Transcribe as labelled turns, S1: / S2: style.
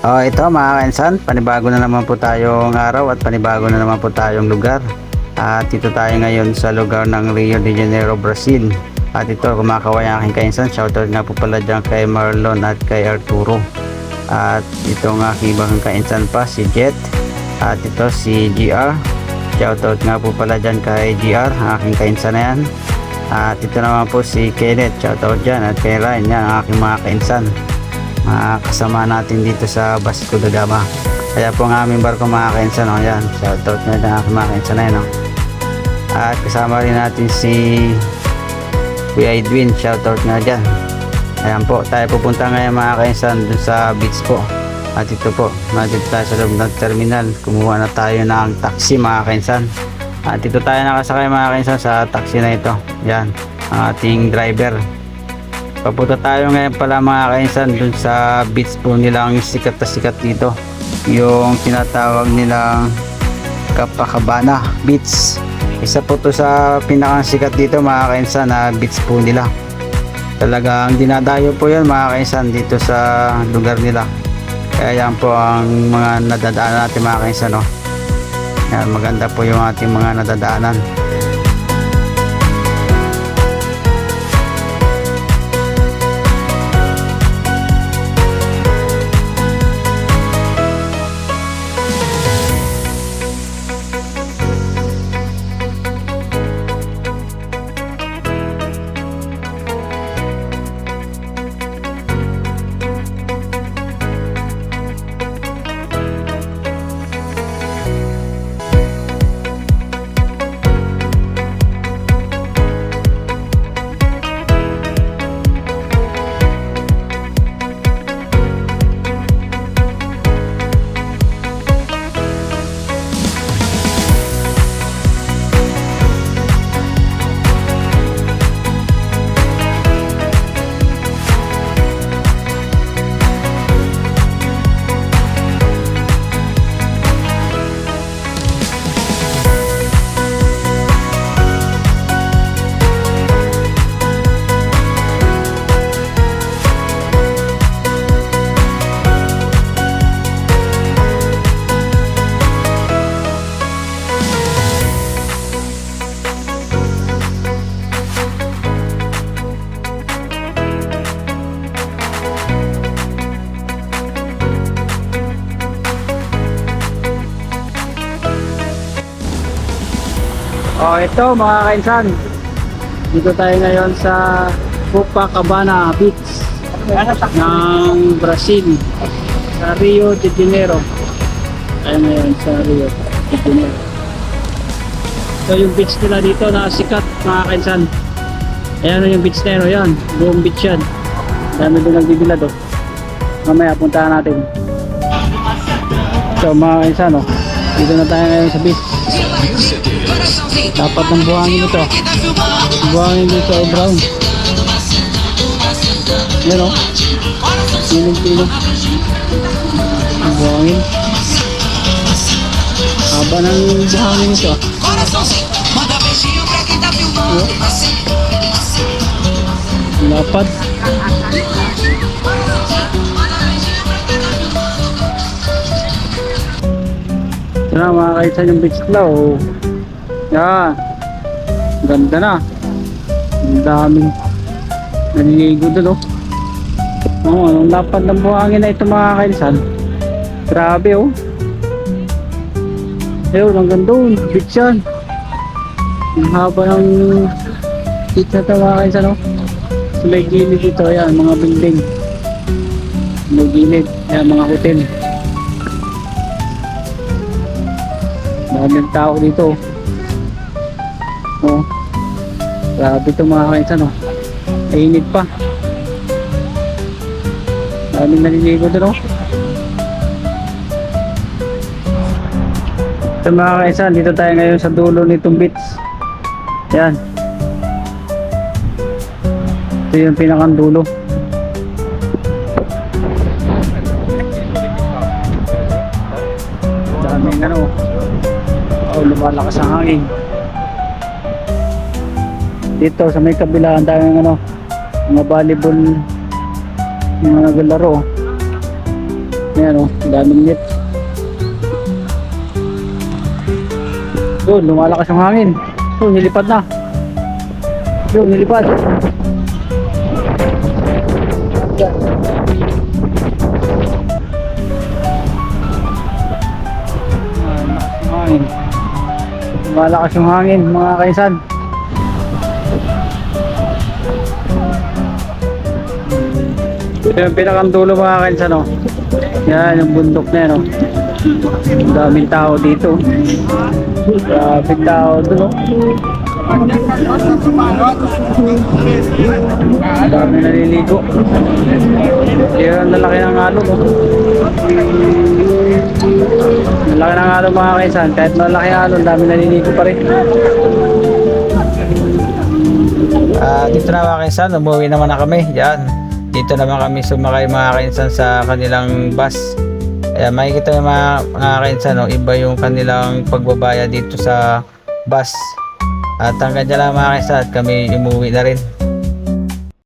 S1: Ito mga kainsan, panibago na naman po tayong araw at panibago na naman po tayong lugar. At dito tayo ngayon sa lugar ng Rio de Janeiro, Brazil. At ito, kumakaway ang aking kainsan. Shoutout nga po pala dyan kay Marlon at kay Arturo. At ito nga aking ibang kainsan pa, si Jet. At ito si GR. Shoutout nga po pala dyan kay GR, ang aking kainsan na yan. At ito naman po si Kenneth. Shoutout dyan at kay Ryan, yan ang aking mga kainsan. Kasama natin dito sa Vasco da Gama. Kaya po ang aming barko mga kainsan, yan, shoutout na din ang mga kainsan na yan, At kasama rin natin si Kuya Edwin, shoutout nga dyan. Ayan po, tayo pupunta ngayon mga kainsan dun sa beach po. At ito po, nandito tayo sa loob ng terminal. Kumuha na tayo ng taxi mga kainsan. At ito tayo nakasakay mga kainsan sa taxi na ito. Yan, ang ating driver. Papunta tayo ngayon pala mga kainsan dun sa beach po nilang sikat na sikat dito, yung tinatawag nilang Copacabana Beach. Isa po to sa pinakasikat dito mga kainsan na beach po nila. Talagang dinadayo po yan mga kainsan dito sa lugar nila. Kaya yan po ang mga nadadaanan natin mga kainsan, Yan, maganda po yung ating mga nadadaanan. Ito mga kainsan, dito tayo ngayon sa Copacabana Beach ng Brazil, sa Rio de Janeiro. Tayo ngayon sa Rio de Janeiro. So yung beach nila dito na sikat mga kainsan. Ayan yung beach na yan, buong beach yan. Dami doon nagbibilad mamaya puntahan natin. So mga kainsan, dito na tayo ngayon sa beach. Dapat ng buhangin ito. Buhangin dito ay brown. Yan Piling-piling ang buhangin. Haba ng buhangin ito. Lapad. Ito na mga kainsan yung beach nila. Yan, ganda na. Ang daming naliligo doon ang lapad ng buhangin na ito mga kainsan. Grabe ayun, ang ganda beach yan. Ang haba ng beach na ito mga kainsan so may gilid dito, yan, mga building. May gilid, yan, mga hotel. Maraming tao dito. Grabe itong mga kainsan Mainit pa. Daming naliligo doon Ito mga kainsan, dito tayo ngayon sa dulo nitong beach. Yan. Ito yung pinakang dulo. Daming lumalakas ang hangin. Dito sa may kabila ang daming mga volleyball, mga naglalaro. Ayan Ayan o, daming net. Yun, lumalakas yung hangin. Yun, nilipad na. Yun, nilipad. Malakas yung hangin mga kaisan. Ito yung pinakang dulo mga kaisan, no? Yan yung bundok na yan, no? Daming tao dito. Daming tao doon, no? Dami naliligo. Yan, lalaki ng alon, no? Malaki ng alon mga kaisan. Kahit malaki ang alon, dami naliligo pa rin. Dito na mga kaisan, umuwi naman na kami. Yan, dito naman kami sumakay mga kaisan sa kanilang bus. Kaya makikita yung mga kaisan, no? Iba yung kanilang pagbabaya dito sa bus. At hanggang dyan lang mga kaisan, at kami umuwi na rin.